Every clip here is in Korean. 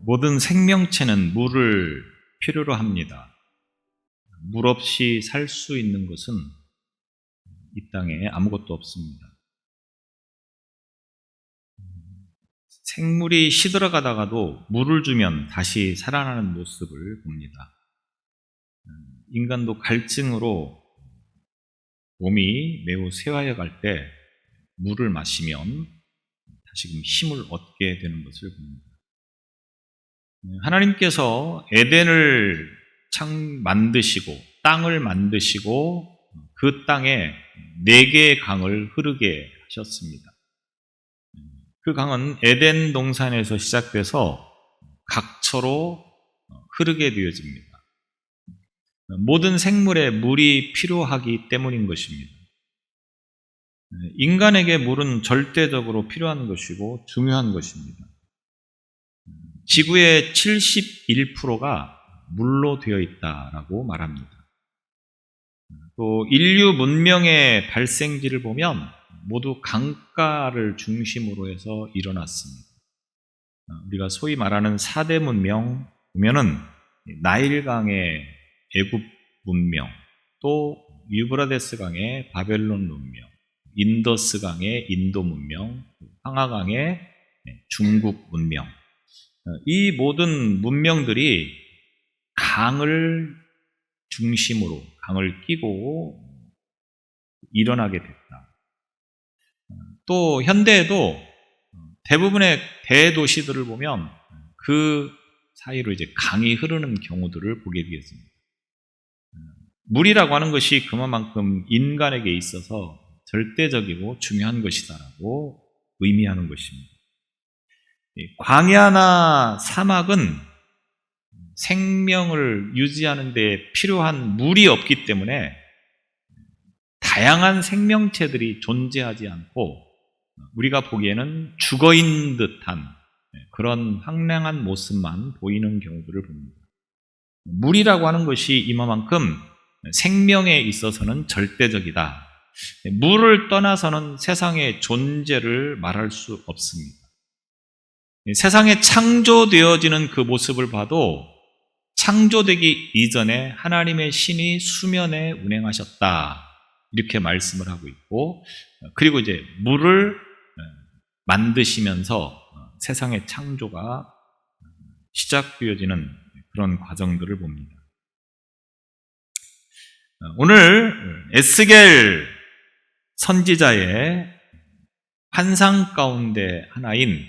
모든 생명체는 물을 필요로 합니다. 물 없이 살 수 있는 것은 이 땅에 아무것도 없습니다. 생물이 시들어가다가도 물을 주면 다시 살아나는 모습을 봅니다. 인간도 갈증으로 몸이 매우 쇠하여 갈 때 물을 마시면 다시금 힘을 얻게 되는 것을 봅니다. 하나님께서 에덴을 만드시고 땅을 만드시고 그 땅에 4개의 강을 흐르게 하셨습니다. 그 강은 에덴 동산에서 시작돼서 각처로 흐르게 되어집니다. 모든 생물에 물이 필요하기 때문인 것입니다. 인간에게 물은 절대적으로 필요한 것이고 중요한 것입니다. 지구의 71%가 물로 되어 있다라고 말합니다. 또 인류 문명의 발생지를 보면 모두 강가를 중심으로 해서 일어났습니다. 우리가 소위 말하는 4대 문명 보면은 나일강의 애굽 문명, 또 유브라데스 강의 바벨론 문명, 인더스 강의 인도 문명, 황하강의 중국 문명, 이 모든 문명들이 강을 중심으로 강을 끼고 일어나게 됐다. 또 현대에도 대부분의 대도시들을 보면 그 사이로 이제 강이 흐르는 경우들을 보게 되겠습니다. 물이라고 하는 것이 그만큼 인간에게 있어서 절대적이고 중요한 것이다라고 의미하는 것입니다. 광야나 사막은 생명을 유지하는 데 필요한 물이 없기 때문에 다양한 생명체들이 존재하지 않고 우리가 보기에는 죽어있는 듯한 그런 황량한 모습만 보이는 경우들을 봅니다. 물이라고 하는 것이 이만큼 생명에 있어서는 절대적이다. 물을 떠나서는 세상의 존재를 말할 수 없습니다. 세상에 창조되어지는 그 모습을 봐도 창조되기 이전에 하나님의 신이 수면에 운행하셨다. 이렇게 말씀을 하고 있고, 그리고 이제 물을 만드시면서 세상의 창조가 시작되어지는 그런 과정들을 봅니다. 오늘 에스겔 선지자의 환상 가운데 하나인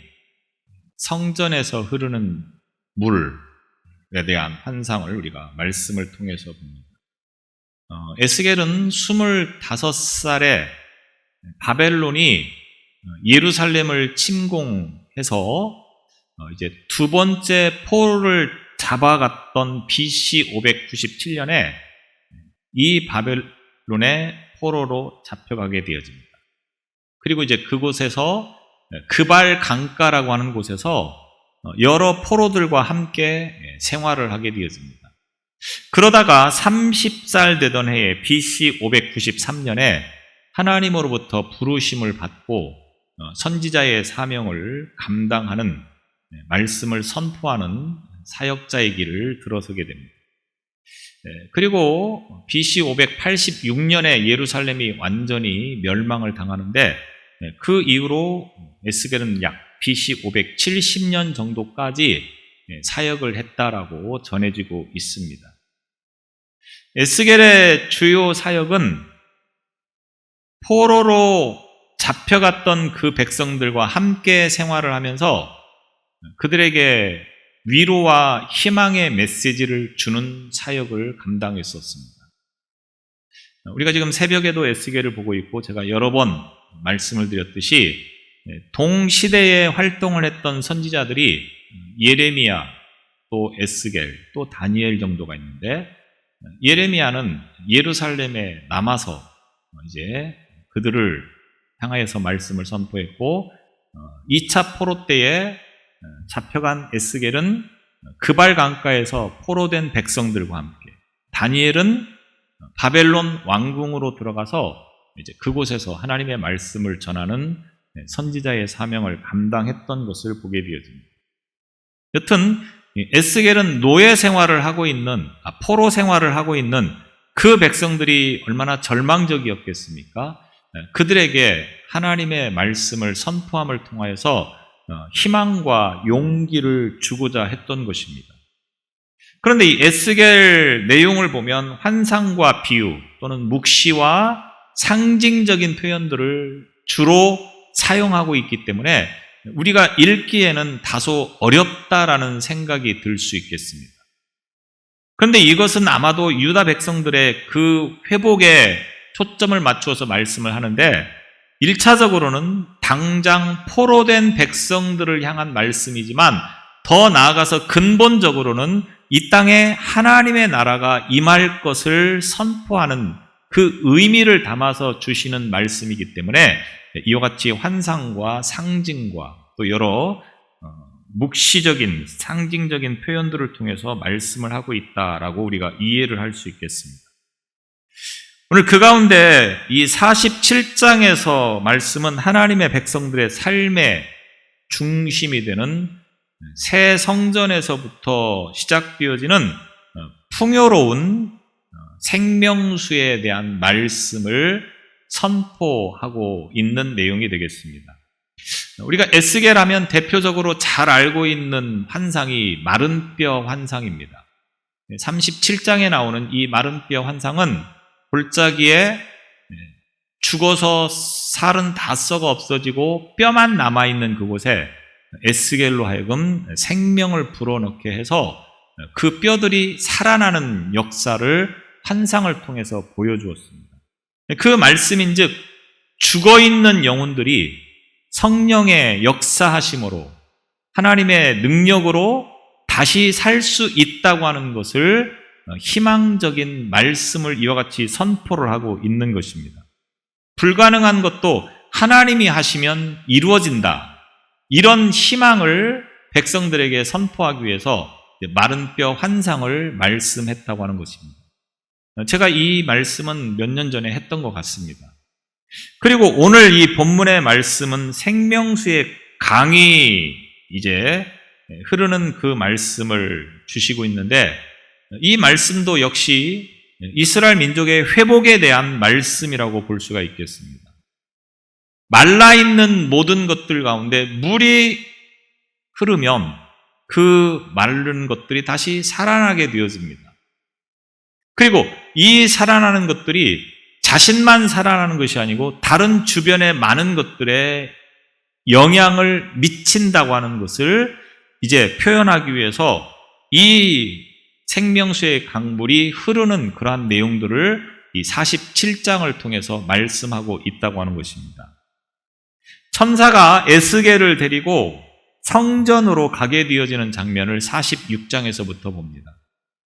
성전에서 흐르는 물에 대한 환상을 우리가 말씀을 통해서 봅니다. 에스겔은 25살에 바벨론이 예루살렘을 침공해서 이제 두 번째 포로를 잡아갔던 BC 597년에 이 바벨론의 포로로 잡혀가게 되어집니다. 그리고 이제 그곳에서 그발 강가라고 하는 곳에서 여러 포로들과 함께 생활을 하게 되어집니다. 그러다가 30살 되던 해에 BC 593년에 하나님으로부터 부르심을 받고 선지자의 사명을 감당하는 말씀을 선포하는 사역자의 길을 들어서게 됩니다. 그리고 BC 586년에 예루살렘이 완전히 멸망을 당하는데 그 이후로 에스겔은 약 BC 570년 정도까지 사역을 했다라고 전해지고 있습니다. 에스겔의 주요 사역은 포로로 잡혀갔던 그 백성들과 함께 생활을 하면서 그들에게 위로와 희망의 메시지를 주는 사역을 감당했었습니다. 우리가 지금 새벽에도 에스겔을 보고 있고 제가 여러 번 말씀을 드렸듯이 동시대에 활동을 했던 선지자들이 예레미야, 또 에스겔, 또 다니엘 정도가 있는데 예레미야는 예루살렘에 남아서 이제 그들을 향하여서 말씀을 선포했고 2차 포로 때에 잡혀간 에스겔은 그발 강가에서 포로된 백성들과 함께, 다니엘은 바벨론 왕궁으로 들어가서 이제 그곳에서 하나님의 말씀을 전하는 선지자의 사명을 감당했던 것을 보게 되어집니다. 여튼 에스겔은 노예 생활을 하고 있는, 포로 생활을 하고 있는 그 백성들이 얼마나 절망적이었겠습니까? 그들에게 하나님의 말씀을 선포함을 통하여서 희망과 용기를 주고자 했던 것입니다. 그런데 이 에스겔 내용을 보면 환상과 비유 또는 묵시와 상징적인 표현들을 주로 사용하고 있기 때문에 우리가 읽기에는 다소 어렵다라는 생각이 들 수 있겠습니다. 그런데 이것은 아마도 유다 백성들의 그 회복에 초점을 맞추어서 말씀을 하는데 1차적으로는 당장 포로된 백성들을 향한 말씀이지만 더 나아가서 근본적으로는 이 땅에 하나님의 나라가 임할 것을 선포하는 그 의미를 담아서 주시는 말씀이기 때문에 이와 같이 환상과 상징과 또 여러 묵시적인 상징적인 표현들을 통해서 말씀을 하고 있다라고 우리가 이해를 할 수 있겠습니다. 오늘 그 가운데 이 47장에서 말씀은 하나님의 백성들의 삶의 중심이 되는 새 성전에서부터 시작되어지는 풍요로운 생명수에 대한 말씀을 선포하고 있는 내용이 되겠습니다. 우리가 에스겔 하면 대표적으로 잘 알고 있는 환상이 마른 뼈 환상입니다. 37장에 나오는 이 마른 뼈 환상은 골짜기에 죽어서 살은 다 썩어 없어지고 뼈만 남아있는 그곳에 에스겔로 하여금 생명을 불어넣게 해서 그 뼈들이 살아나는 역사를 환상을 통해서 보여주었습니다. 그 말씀인즉 죽어있는 영혼들이 성령의 역사하심으로 하나님의 능력으로 다시 살 수 있다고 하는 것을 희망적인 말씀을 이와 같이 선포를 하고 있는 것입니다. 불가능한 것도 하나님이 하시면 이루어진다. 이런 희망을 백성들에게 선포하기 위해서 마른 뼈 환상을 말씀했다고 하는 것입니다. 제가 이 말씀은 몇 년 전에 했던 것 같습니다. 그리고 오늘 이 본문의 말씀은 생명수의 강이 이제 흐르는 그 말씀을 주시고 있는데 이 말씀도 역시 이스라엘 민족의 회복에 대한 말씀이라고 볼 수가 있겠습니다. 말라있는 모든 것들 가운데 물이 흐르면 그 마른 것들이 다시 살아나게 되어집니다. 그리고 이 살아나는 것들이 자신만 살아나는 것이 아니고 다른 주변의 많은 것들에 영향을 미친다고 하는 것을 이제 표현하기 위해서 이 생명수의 강물이 흐르는 그러한 내용들을 이 47장을 통해서 말씀하고 있다고 하는 것입니다. 천사가 에스겔을 데리고 성전으로 가게 되어지는 장면을 46장에서부터 봅니다.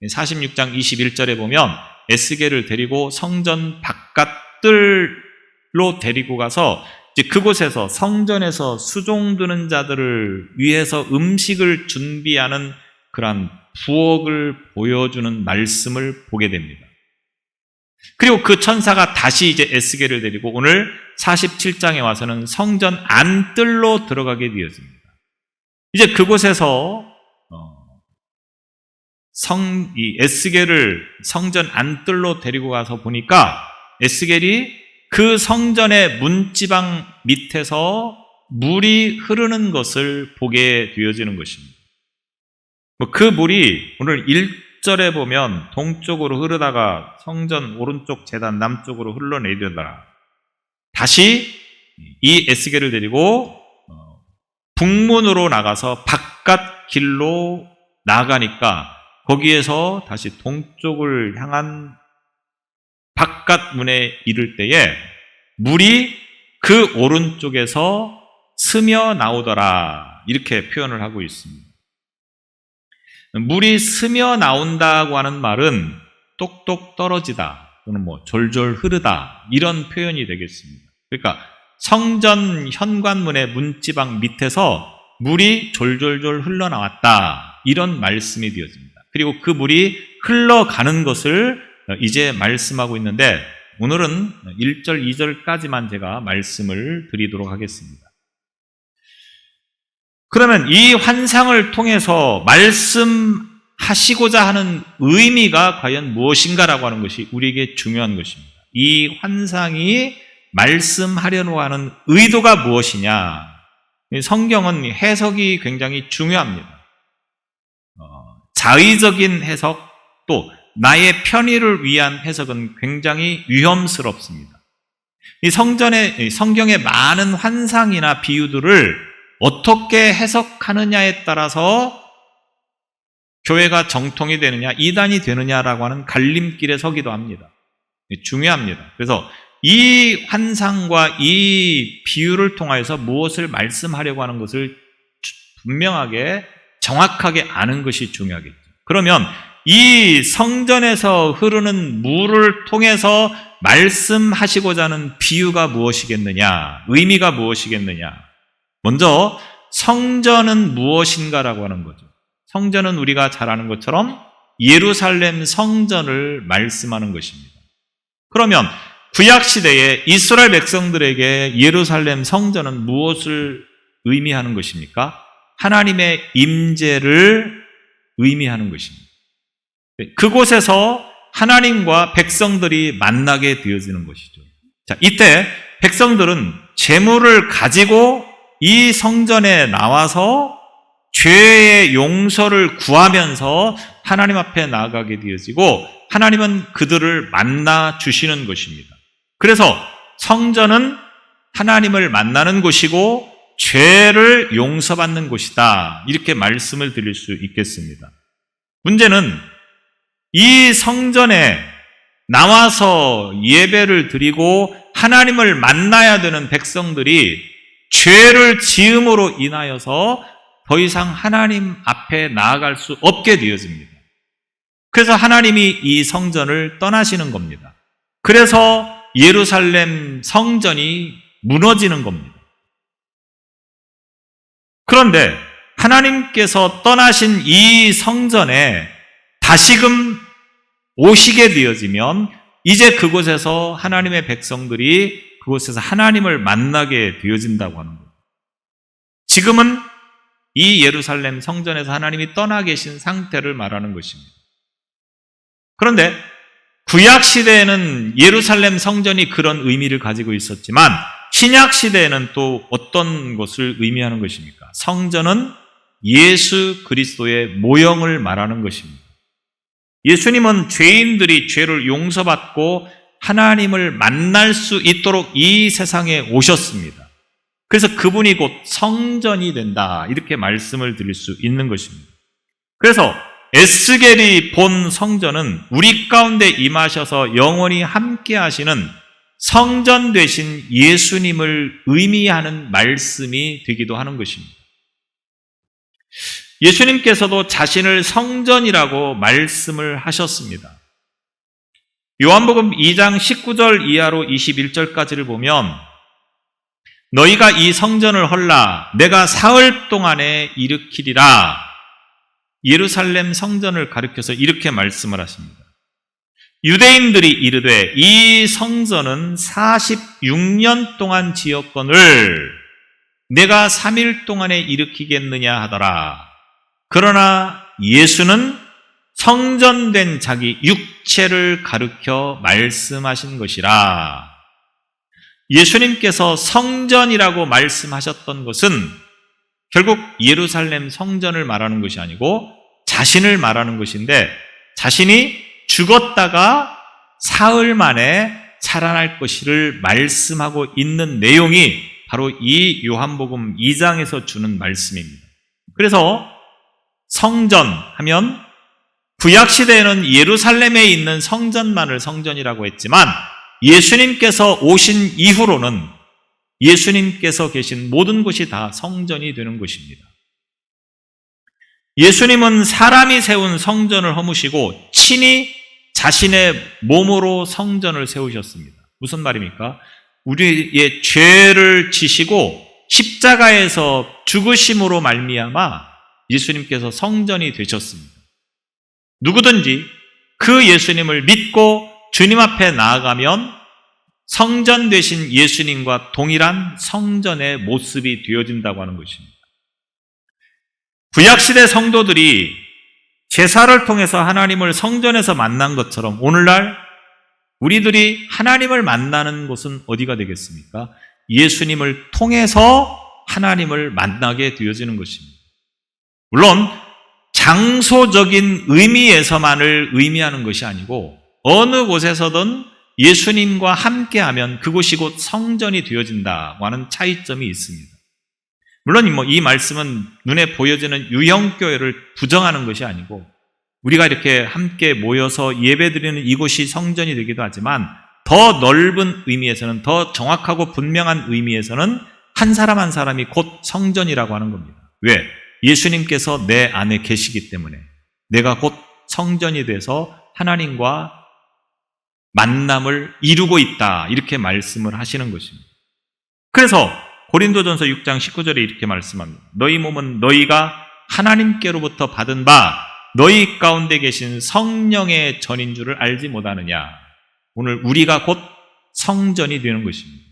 46장 21절에 보면 에스겔을 데리고 성전 바깥들로 데리고 가서 이제 그곳에서 성전에서 수종드는 자들을 위해서 음식을 준비하는 그러한 부엌을 보여주는 말씀을 보게 됩니다. 그리고 그 천사가 다시 이제 에스겔을 데리고 오늘 47장에 와서는 성전 안뜰로 들어가게 되어집니다. 이제 그곳에서 이 에스겔을 성전 안뜰로 데리고 가서 보니까 에스겔이 그 성전의 문지방 밑에서 물이 흐르는 것을 보게 되어지는 것입니다. 그 물이 오늘 1절에 보면 동쪽으로 흐르다가 성전 오른쪽 제단 남쪽으로 흘러내리더라. 다시 이 에스겔을 데리고 북문으로 나가서 바깥 길로 나가니까 거기에서 다시 동쪽을 향한 바깥 문에 이를 때에 물이 그 오른쪽에서 스며 나오더라. 이렇게 표현을 하고 있습니다. 물이 스며 나온다고 하는 말은 똑똑 떨어지다 또는 졸졸 흐르다 이런 표현이 되겠습니다. 그러니까 성전 현관문의 문지방 밑에서 물이 졸졸졸 흘러나왔다 이런 말씀이 되어집니다. 그리고 그 물이 흘러가는 것을 이제 말씀하고 있는데 오늘은 1절, 2절까지만 제가 말씀을 드리도록 하겠습니다. 그러면 이 환상을 통해서 말씀하시고자 하는 의미가 과연 무엇인가라고 하는 것이 우리에게 중요한 것입니다. 이 환상이 말씀하려고 하는 의도가 무엇이냐? 성경은 해석이 굉장히 중요합니다. 자의적인 해석, 또 나의 편의를 위한 해석은 굉장히 위험스럽습니다. 이 성경의 많은 환상이나 비유들을 어떻게 해석하느냐에 따라서 교회가 정통이 되느냐, 이단이 되느냐라고 하는 갈림길에 서기도 합니다. 중요합니다. 그래서 이 환상과 이 비유를 통하여서 무엇을 말씀하려고 하는 것을 분명하게, 정확하게 아는 것이 중요하겠죠. 그러면 이 성전에서 흐르는 물을 통해서 말씀하시고자 하는 비유가 무엇이겠느냐, 의미가 무엇이겠느냐. 먼저 성전은 무엇인가라고 하는 거죠. 성전은 우리가 잘 아는 것처럼 예루살렘 성전을 말씀하는 것입니다. 그러면 구약시대에 이스라엘 백성들에게 예루살렘 성전은 무엇을 의미하는 것입니까? 하나님의 임재를 의미하는 것입니다. 그곳에서 하나님과 백성들이 만나게 되어지는 것이죠. 자, 이때 백성들은 재물을 가지고 이 성전에 나와서 죄의 용서를 구하면서 하나님 앞에 나아가게 되어지고 하나님은 그들을 만나 주시는 것입니다. 그래서 성전은 하나님을 만나는 곳이고 죄를 용서받는 곳이다. 이렇게 말씀을 드릴 수 있겠습니다. 문제는 이 성전에 나와서 예배를 드리고 하나님을 만나야 되는 백성들이 죄를 지음으로 인하여서 더 이상 하나님 앞에 나아갈 수 없게 되어집니다. 그래서 하나님이 이 성전을 떠나시는 겁니다. 그래서 예루살렘 성전이 무너지는 겁니다. 그런데 하나님께서 떠나신 이 성전에 다시금 오시게 되어지면 이제 그곳에서 하나님의 백성들이 그곳에서 하나님을 만나게 되어진다고 하는 거예요. 지금은 이 예루살렘 성전에서 하나님이 떠나 계신 상태를 말하는 것입니다. 그런데 구약 시대에는 예루살렘 성전이 그런 의미를 가지고 있었지만 신약 시대에는 또 어떤 것을 의미하는 것입니까? 성전은 예수 그리스도의 모형을 말하는 것입니다. 예수님은 죄인들이 죄를 용서받고 하나님을 만날 수 있도록 이 세상에 오셨습니다. 그래서 그분이 곧 성전이 된다. 이렇게 말씀을 드릴 수 있는 것입니다. 그래서 에스겔이 본 성전은 우리 가운데 임하셔서 영원히 함께 하시는 성전 되신 예수님을 의미하는 말씀이 되기도 하는 것입니다. 예수님께서도 자신을 성전이라고 말씀을 하셨습니다. 요한복음 2장 19절 이하로 21절까지를 보면 너희가 이 성전을 헐라 내가 사흘 동안에 일으키리라. 예루살렘 성전을 가리켜서 이렇게 말씀을 하십니다. 유대인들이 이르되 이 성전은 46년 동안 지었거늘 내가 3일 동안에 일으키겠느냐 하더라. 그러나 예수는 성전된 자기 육체를 가리켜 말씀하신 것이라. 예수님께서 성전이라고 말씀하셨던 것은 결국 예루살렘 성전을 말하는 것이 아니고 자신을 말하는 것인데 자신이 죽었다가 사흘 만에 살아날 것을 말씀하고 있는 내용이 바로 이 요한복음 2장에서 주는 말씀입니다. 그래서 성전 하면 구약시대에는 예루살렘에 있는 성전만을 성전이라고 했지만 예수님께서 오신 이후로는 예수님께서 계신 모든 곳이 다 성전이 되는 것입니다. 예수님은 사람이 세운 성전을 허무시고 친히 자신의 몸으로 성전을 세우셨습니다. 무슨 말입니까? 우리의 죄를 지시고 십자가에서 죽으심으로 말미암아 예수님께서 성전이 되셨습니다. 누구든지 그 예수님을 믿고 주님 앞에 나아가면 성전 되신 예수님과 동일한 성전의 모습이 되어진다고 하는 것입니다. 구약시대 성도들이 제사를 통해서 하나님을 성전에서 만난 것처럼 오늘날 우리들이 하나님을 만나는 곳은 어디가 되겠습니까? 예수님을 통해서 하나님을 만나게 되어지는 것입니다. 물론 장소적인 의미에서만을 의미하는 것이 아니고 어느 곳에서든 예수님과 함께하면 그곳이 곧 성전이 되어진다고 하는 차이점이 있습니다. 물론 이 말씀은 눈에 보여지는 유형교회를 부정하는 것이 아니고 우리가 이렇게 함께 모여서 예배드리는 이곳이 성전이 되기도 하지만 더 넓은 의미에서는, 더 정확하고 분명한 의미에서는 한 사람 한 사람이 곧 성전이라고 하는 겁니다. 왜? 예수님께서 내 안에 계시기 때문에 내가 곧 성전이 돼서 하나님과 만남을 이루고 있다, 이렇게 말씀을 하시는 것입니다. 그래서 고린도전서 6장 19절에 이렇게 말씀합니다. 너희 몸은 너희가 하나님께로부터 받은 바 너희 가운데 계신 성령의 전인 줄을 알지 못하느냐. 오늘 우리가 곧 성전이 되는 것입니다.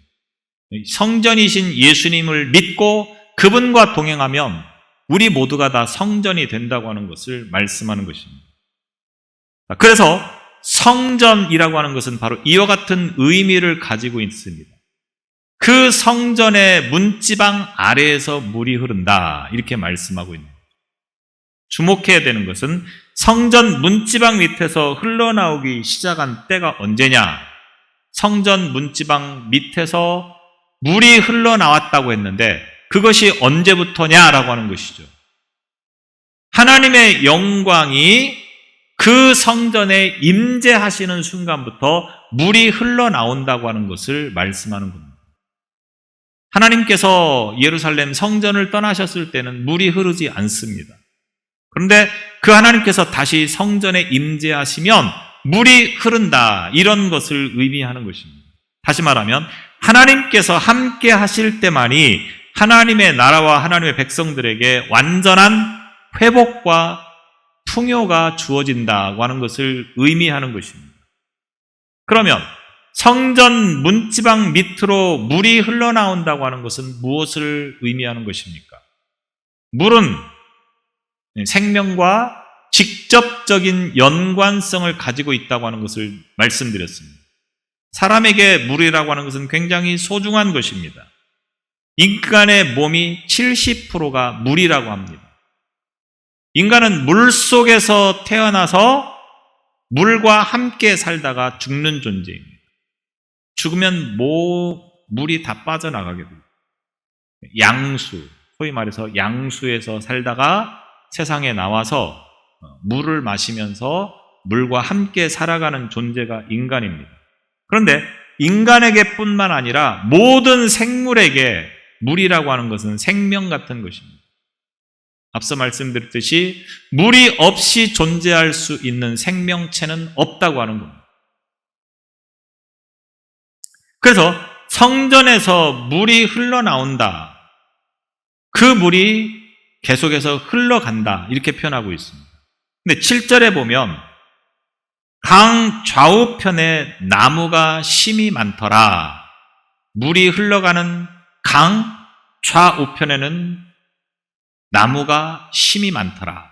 성전이신 예수님을 믿고 그분과 동행하면 우리 모두가 다 성전이 된다고 하는 것을 말씀하는 것입니다. 그래서 성전이라고 하는 것은 바로 이와 같은 의미를 가지고 있습니다. 그 성전의 문지방 아래에서 물이 흐른다, 이렇게 말씀하고 있는 거예요. 주목해야 되는 것은 성전 문지방 밑에서 흘러나오기 시작한 때가 언제냐? 성전 문지방 밑에서 물이 흘러나왔다고 했는데 그것이 언제부터냐라고 하는 것이죠. 하나님의 영광이 그 성전에 임재하시는 순간부터 물이 흘러나온다고 하는 것을 말씀하는 겁니다. 하나님께서 예루살렘 성전을 떠나셨을 때는 물이 흐르지 않습니다. 그런데 그 하나님께서 다시 성전에 임재하시면 물이 흐른다, 이런 것을 의미하는 것입니다. 다시 말하면 하나님께서 함께 하실 때만이 하나님의 나라와 하나님의 백성들에게 완전한 회복과 풍요가 주어진다고 하는 것을 의미하는 것입니다. 그러면 성전 문지방 밑으로 물이 흘러나온다고 하는 것은 무엇을 의미하는 것입니까? 물은 생명과 직접적인 연관성을 가지고 있다고 하는 것을 말씀드렸습니다. 사람에게 물이라고 하는 것은 굉장히 소중한 것입니다. 인간의 몸이 70%가 물이라고 합니다. 인간은 물 속에서 태어나서 물과 함께 살다가 죽는 존재입니다. 죽으면 물이 다 빠져나가게 됩니다. 양수, 소위 말해서 양수에서 살다가 세상에 나와서 물을 마시면서 물과 함께 살아가는 존재가 인간입니다. 그런데 인간에게 뿐만 아니라 모든 생물에게 물이라고 하는 것은 생명 같은 것입니다. 앞서 말씀드렸듯이 물이 없이 존재할 수 있는 생명체는 없다고 하는 겁니다. 그래서 성전에서 물이 흘러나온다, 그 물이 계속해서 흘러간다, 이렇게 표현하고 있습니다. 근데 7절에 보면 강 좌우편에 나무가 심이 많더라. 물이 흘러가는 강 좌우편에는 나무가 심이 많더라.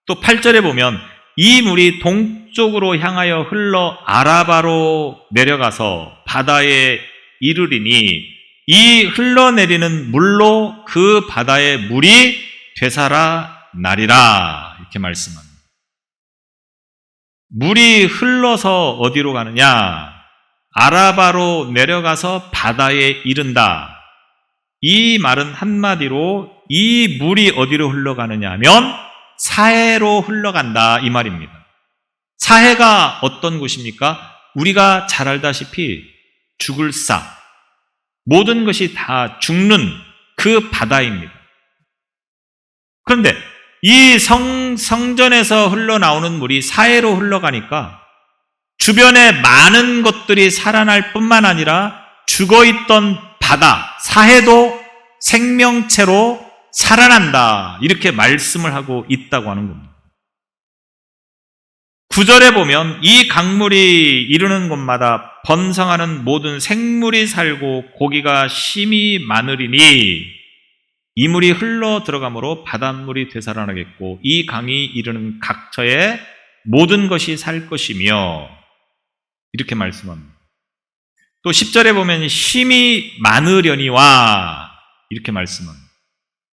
또 8절에 보면 이 물이 동쪽으로 향하여 흘러 아라바로 내려가서 바다에 이르리니 이 흘러내리는 물로 그 바다의 물이 되살아나리라, 이렇게 말씀합니다. 물이 흘러서 어디로 가느냐? 아라바로 내려가서 바다에 이른다. 이 말은 한마디로 이 물이 어디로 흘러가느냐 하면 사해로 흘러간다, 이 말입니다. 사해가 어떤 곳입니까? 우리가 잘 알다시피 죽을 사, 모든 것이 다 죽는 그 바다입니다. 그런데 이 성전에서 흘러나오는 물이 사해로 흘러가니까 주변에 많은 것들이 살아날 뿐만 아니라 죽어있던 바다, 사해도 생명체로 살아난다, 이렇게 말씀을 하고 있다고 하는 겁니다. 9절에 보면 이 강물이 이르는 곳마다 번성하는 모든 생물이 살고 고기가 심이 많으리니 이 물이 흘러 들어가므로 바닷물이 되살아나겠고 이 강이 이르는 각처에 모든 것이 살 것이며 이렇게 말씀합니다. 또 10절에 보면 힘이 많으려니와 이렇게 말씀합니다.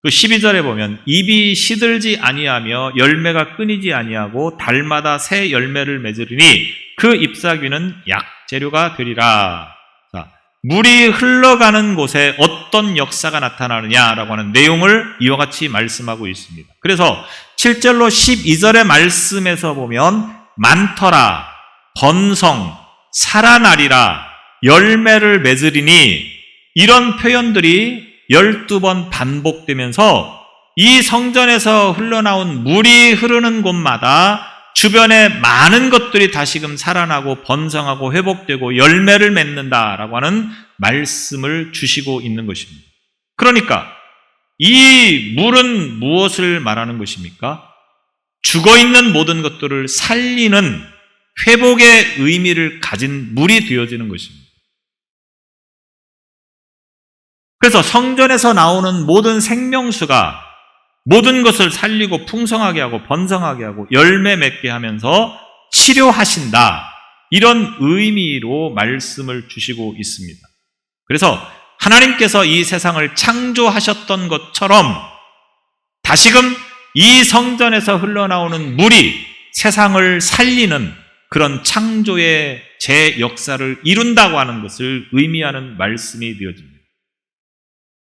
또 12절에 보면 입이 시들지 아니하며 열매가 끊이지 아니하고 달마다 새 열매를 맺으리니 그 잎사귀는 약재료가 되리라. 자, 물이 흘러가는 곳에 어떤 역사가 나타나느냐라고 하는 내용을 이와 같이 말씀하고 있습니다. 그래서 7절로 12절의 말씀에서 보면 많더라, 번성, 살아나리라, 열매를 맺으리니 이런 표현들이 12번 반복되면서 이 성전에서 흘러나온 물이 흐르는 곳마다 주변에 많은 것들이 다시금 살아나고 번성하고 회복되고 열매를 맺는다라고 하는 말씀을 주시고 있는 것입니다. 그러니까 이 물은 무엇을 말하는 것입니까? 죽어있는 모든 것들을 살리는 회복의 의미를 가진 물이 되어지는 것입니다. 그래서 성전에서 나오는 모든 생명수가 모든 것을 살리고 풍성하게 하고 번성하게 하고 열매 맺게 하면서 치료하신다. 이런 의미로 말씀을 주시고 있습니다. 그래서 하나님께서 이 세상을 창조하셨던 것처럼 다시금 이 성전에서 흘러나오는 물이 세상을 살리는 그런 창조의 재역사를 이룬다고 하는 것을 의미하는 말씀이 되어집니다.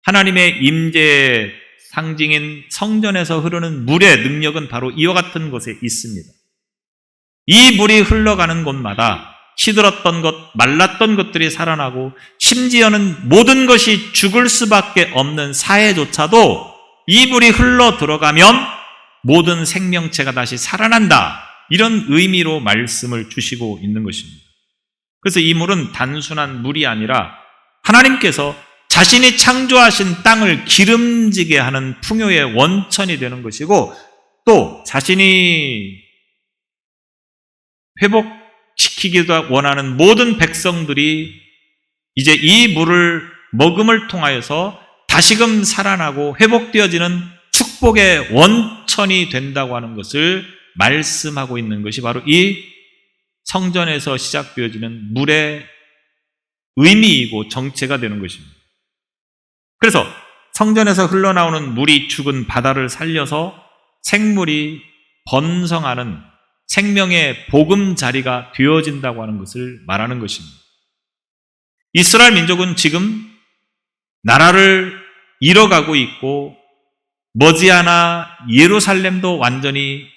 하나님의 임재의 상징인 성전에서 흐르는 물의 능력은 바로 이와 같은 곳에 있습니다. 이 물이 흘러가는 곳마다 시들었던 것, 말랐던 것들이 살아나고 심지어는 모든 것이 죽을 수밖에 없는 사해조차도 이 물이 흘러 들어가면 모든 생명체가 다시 살아난다. 이런 의미로 말씀을 주시고 있는 것입니다. 그래서 이 물은 단순한 물이 아니라 하나님께서 자신이 창조하신 땅을 기름지게 하는 풍요의 원천이 되는 것이고 또 자신이 회복시키기도 원하는 모든 백성들이 이제 이 물을 먹음을 통하여서 다시금 살아나고 회복되어지는 축복의 원천이 된다고 하는 것을 말씀하고 있는 것이 바로 이 성전에서 시작되어지는 물의 의미이고 정체가 되는 것입니다. 그래서 성전에서 흘러나오는 물이 죽은 바다를 살려서 생물이 번성하는 생명의 보금자리가 되어진다고 하는 것을 말하는 것입니다. 이스라엘 민족은 지금 나라를 잃어가고 있고 머지않아 예루살렘도 완전히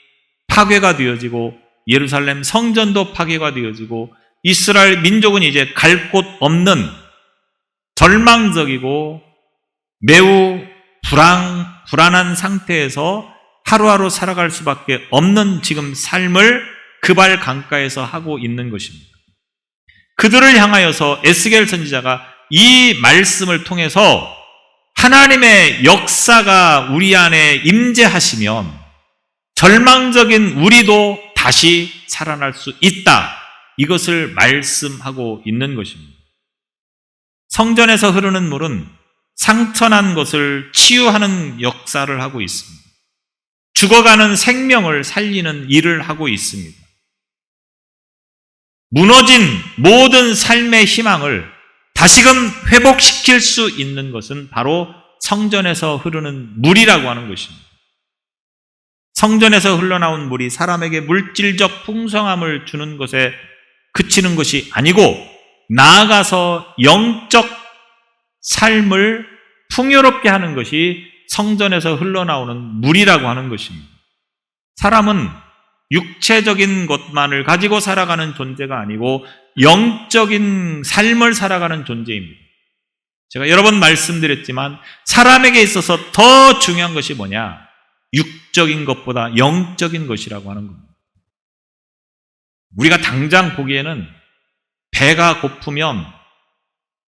파괴가 되어지고 예루살렘 성전도 파괴가 되어지고 이스라엘 민족은 이제 갈 곳 없는 절망적이고 매우 불안한 상태에서 하루하루 살아갈 수밖에 없는 지금 삶을 그발 강가에서 하고 있는 것입니다. 그들을 향하여서 에스겔 선지자가 이 말씀을 통해서 하나님의 역사가 우리 안에 임재하시면 절망적인 우리도 다시 살아날 수 있다. 이것을 말씀하고 있는 것입니다. 성전에서 흐르는 물은 상처난 것을 치유하는 역사를 하고 있습니다. 죽어가는 생명을 살리는 일을 하고 있습니다. 무너진 모든 삶의 희망을 다시금 회복시킬 수 있는 것은 바로 성전에서 흐르는 물이라고 하는 것입니다. 성전에서 흘러나온 물이 사람에게 물질적 풍성함을 주는 것에 그치는 것이 아니고 나아가서 영적 삶을 풍요롭게 하는 것이 성전에서 흘러나오는 물이라고 하는 것입니다. 사람은 육체적인 것만을 가지고 살아가는 존재가 아니고 영적인 삶을 살아가는 존재입니다. 제가 여러 번 말씀드렸지만 사람에게 있어서 더 중요한 것이 뭐냐? 육적인 것보다 영적인 것이라고 하는 겁니다. 우리가 당장 보기에는 배가 고프면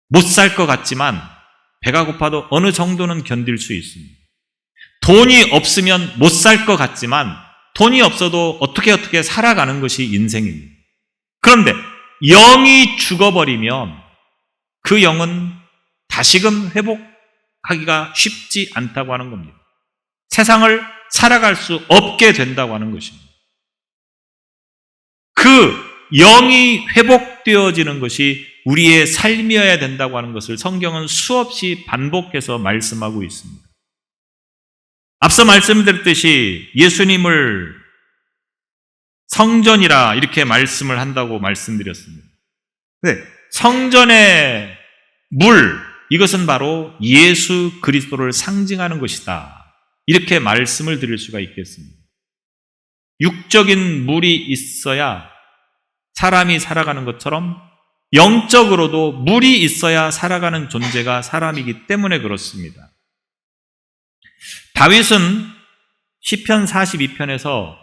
못 살 것 같지만 배가 고파도 어느 정도는 견딜 수 있습니다. 돈이 없으면 못 살 것 같지만 돈이 없어도 어떻게 살아가는 것이 인생입니다. 그런데 영이 죽어버리면 그 영은 다시금 하기가 쉽지 않다고 하는 겁니다. 세상을 살아갈 수 없게 된다고 하는 것입니다. 그 영이 회복되어지는 것이 우리의 삶이어야 된다고 하는 것을 성경은 수없이 반복해서 말씀하고 있습니다. 앞서 말씀드렸듯이 예수님을 성전이라 이렇게 말씀을 한다고 말씀드렸습니다. 네, 성전의 물, 이것은 바로 예수 그리스도를 상징하는 것이다. 이렇게 말씀을 드릴 수가 있겠습니다. 육적인 물이 있어야 사람이 살아가는 것처럼 영적으로도 물이 있어야 살아가는 존재가 사람이기 때문에 그렇습니다. 다윗은 시편 42편에서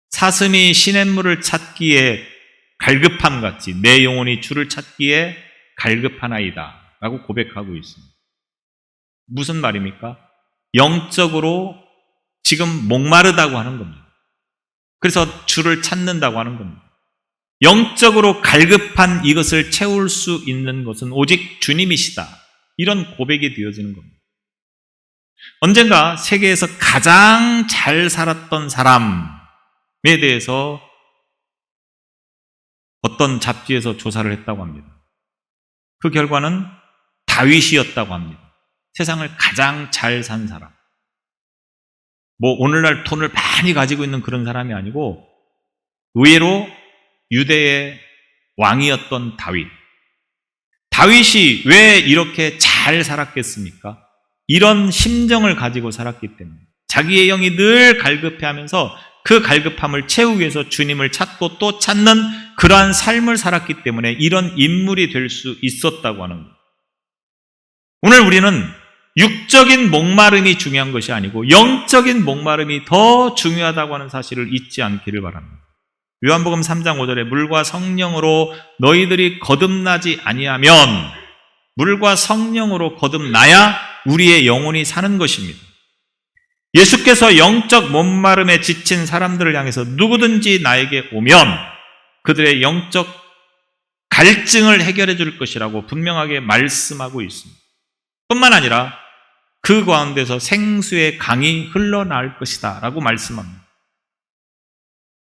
사슴이 시냇물을 찾기에 갈급함 같이 내 영혼이 주를 찾기에 갈급하나이다 라고 고백하고 있습니다. 무슨 말입니까? 영적으로 지금 목마르다고 하는 겁니다. 그래서 주를 찾는다고 하는 겁니다. 영적으로 갈급한 이것을 채울 수 있는 것은 오직 주님이시다. 이런 고백이 되어지는 겁니다. 언젠가 세계에서 가장 잘 살았던 사람에 대해서 어떤 잡지에서 조사를 했다고 합니다. 그 결과는 다윗이었다고 합니다. 세상을 가장 잘 산 사람. 오늘날 돈을 많이 가지고 있는 그런 사람이 아니고 의외로 유대의 왕이었던 다윗. 다윗이 왜 이렇게 잘 살았겠습니까? 이런 심정을 가지고 살았기 때문에 자기의 영이 늘 갈급해하면서 그 갈급함을 채우기 위해서 주님을 찾고 또 찾는 그러한 삶을 살았기 때문에 이런 인물이 될 수 있었다고 하는 거예요. 오늘 우리는 육적인 목마름이 중요한 것이 아니고 영적인 목마름이 더 중요하다고 하는 사실을 잊지 않기를 바랍니다. 요한복음 3장 5절에 물과 성령으로 너희들이 거듭나지 아니하면 물과 성령으로 거듭나야 우리의 영혼이 사는 것입니다. 예수께서 영적 목마름에 지친 사람들을 향해서 누구든지 나에게 오면 그들의 영적 갈증을 해결해 줄 것이라고 분명하게 말씀하고 있습니다. 뿐만 아니라 그 가운데서 생수의 강이 흘러나올 것이다 라고 말씀합니다.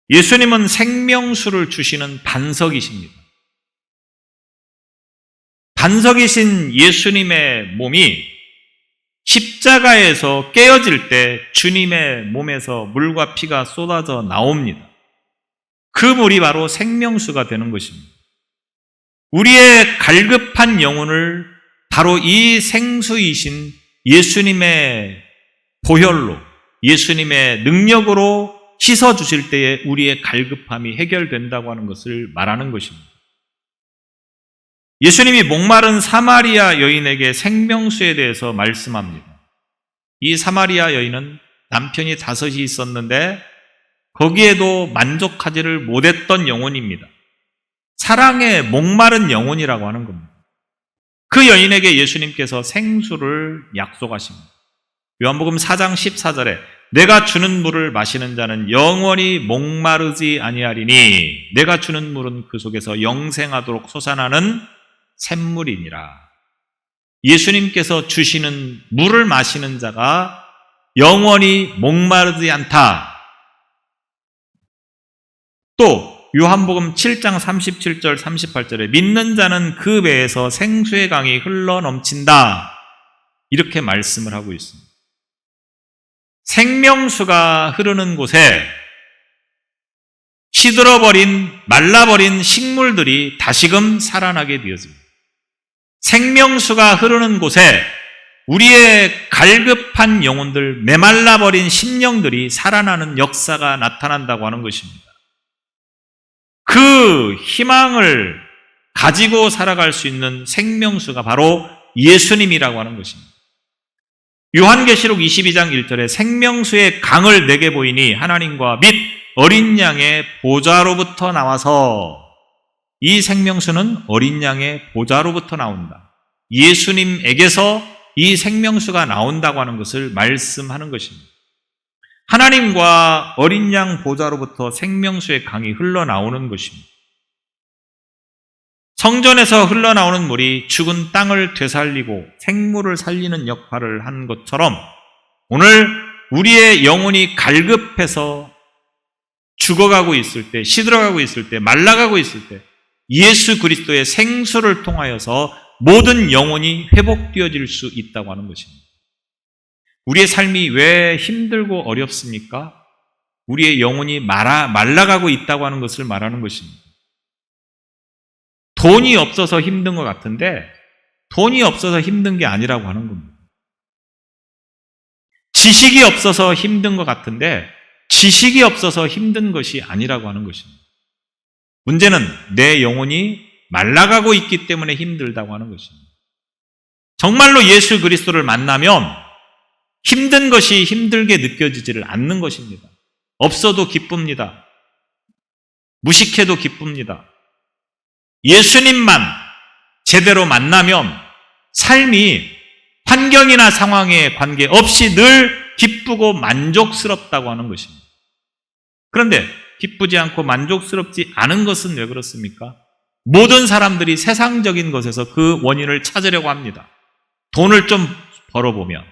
예수님은 생명수를 주시는 반석이십니다. 반석이신 예수님의 몸이 십자가에서 깨어질 때 주님의 몸에서 물과 피가 쏟아져 나옵니다. 그 물이 바로 생명수가 되는 것입니다. 우리의 갈급한 영혼을 바로 이 생수이신 예수님의 보혈로, 예수님의 능력으로 씻어주실 때에 우리의 갈급함이 해결된다고 하는 것을 말하는 것입니다. 예수님이 목마른 사마리아 여인에게 생명수에 대해서 말씀합니다. 이 사마리아 여인은 남편이 5이 있었는데 거기에도 만족하지를 못했던 영혼입니다. 사랑에 목마른 영혼이라고 하는 겁니다. 그 여인에게 예수님께서 생수를 약속하십니다. 요한복음 4장 14절에 내가 주는 물을 마시는 자는 영원히 목마르지 아니하리니 내가 주는 물은 그 속에서 영생하도록 솟아나는 샘물이니라. 예수님께서 주시는 물을 마시는 자가 영원히 목마르지 않다. 또 요한복음 7장 37절 38절에 믿는 자는 그 배에서 생수의 강이 흘러넘친다. 이렇게 말씀을 하고 있습니다. 생명수가 흐르는 곳에 시들어버린 말라버린 식물들이 다시금 살아나게 되어집니다. 생명수가 흐르는 곳에 우리의 갈급한 영혼들, 메말라버린 심령들이 살아나는 역사가 나타난다고 하는 것입니다. 그 희망을 가지고 살아갈 수 있는 생명수가 바로 예수님이라고 하는 것입니다. 요한계시록 22장 1절에 생명수의 강을 내게 보이니 하나님과 및 어린 양의 보좌로부터 나와서, 이 생명수는 어린 양의 보좌로부터 나온다. 예수님에게서 이 생명수가 나온다고 하는 것을 말씀하는 것입니다. 하나님과 어린 양 보좌로부터 생명수의 강이 흘러나오는 것입니다. 성전에서 흘러나오는 물이 죽은 땅을 되살리고 생물을 살리는 역할을 한 것처럼 오늘 우리의 영혼이 갈급해서 죽어가고 있을 때, 시들어가고 있을 때, 말라가고 있을 때 예수 그리스도의 생수를 통하여서 모든 영혼이 회복되어질 수 있다고 하는 것입니다. 우리의 삶이 왜 힘들고 어렵습니까? 우리의 영혼이 말라가고 있다고 하는 것을 말하는 것입니다. 돈이 없어서 힘든 것 같은데 돈이 없어서 힘든 게 아니라고 하는 겁니다. 지식이 없어서 힘든 것 같은데 지식이 없어서 힘든 것이 아니라고 하는 것입니다. 문제는 내 영혼이 말라가고 있기 때문에 힘들다고 하는 것입니다. 정말로 예수 그리스도를 만나면 힘든 것이 힘들게 느껴지지를 않는 것입니다. 없어도 기쁩니다. 무식해도 기쁩니다. 예수님만 제대로 만나면 삶이 환경이나 상황에 관계없이 늘 기쁘고 만족스럽다고 하는 것입니다. 그런데 기쁘지 않고 만족스럽지 않은 것은 왜 그렇습니까? 모든 사람들이 세상적인 것에서 그 원인을 찾으려고 합니다. 돈을 좀 벌어보면,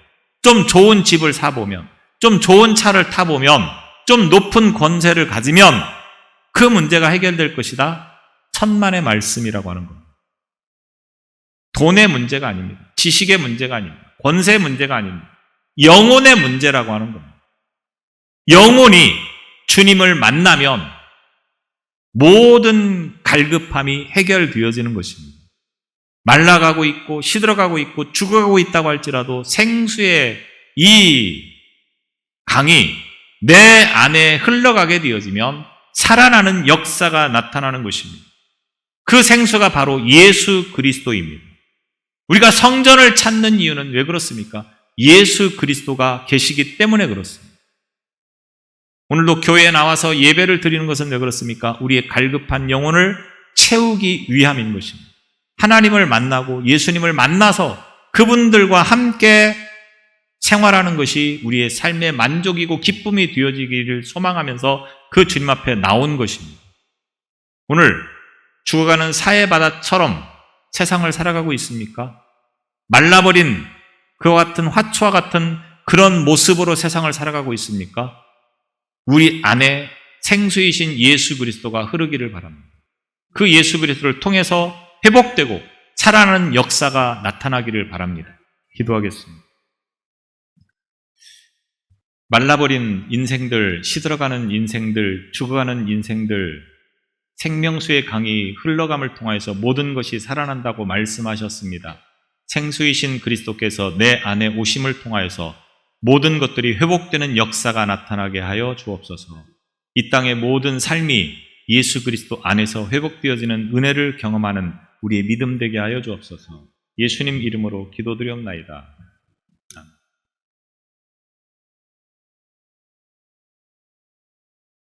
좀 좋은 집을 사보면, 좀 좋은 차를 타보면, 좀 높은 권세를 가지면 그 문제가 해결될 것이다. 천만의 말씀이라고 하는 겁니다. 돈의 문제가 아닙니다. 지식의 문제가 아닙니다. 권세의 문제가 아닙니다. 영혼의 문제라고 하는 겁니다. 영혼이 주님을 만나면 모든 갈급함이 해결되어지는 것입니다. 말라가고 있고 시들어가고 있고 죽어가고 있다고 할지라도 생수의 이 강이 내 안에 흘러가게 되어지면 살아나는 역사가 나타나는 것입니다. 그 생수가 바로 예수 그리스도입니다. 우리가 성전을 찾는 이유는 왜 그렇습니까? 예수 그리스도가 계시기 때문에 그렇습니다. 오늘도 교회에 나와서 예배를 드리는 것은 왜 그렇습니까? 우리의 갈급한 영혼을 채우기 위함인 것입니다. 하나님을 만나고 예수님을 만나서 그분들과 함께 생활하는 것이 우리의 삶의 만족이고 기쁨이 되어지기를 소망하면서 그 주님 앞에 나온 것입니다. 오늘 죽어가는 사해바다처럼 세상을 살아가고 있습니까? 말라버린 그와 같은 화초와 같은 그런 모습으로 세상을 살아가고 있습니까? 우리 안에 생수이신 예수 그리스도가 흐르기를 바랍니다. 그 예수 그리스도를 통해서 회복되고 살아나는 역사가 나타나기를 바랍니다. 기도하겠습니다. 말라버린 인생들, 시들어가는 인생들, 죽어가는 인생들, 생명수의 강이 흘러감을 통해서 모든 것이 살아난다고 말씀하셨습니다. 생수이신 그리스도께서 내 안에 오심을 통하여서 모든 것들이 회복되는 역사가 나타나게 하여 주옵소서. 이 땅의 모든 삶이 예수 그리스도 안에서 회복되어지는 은혜를 경험하는 우리의 믿음 되게 하여 주옵소서. 예수님 이름으로 기도드리옵나이다.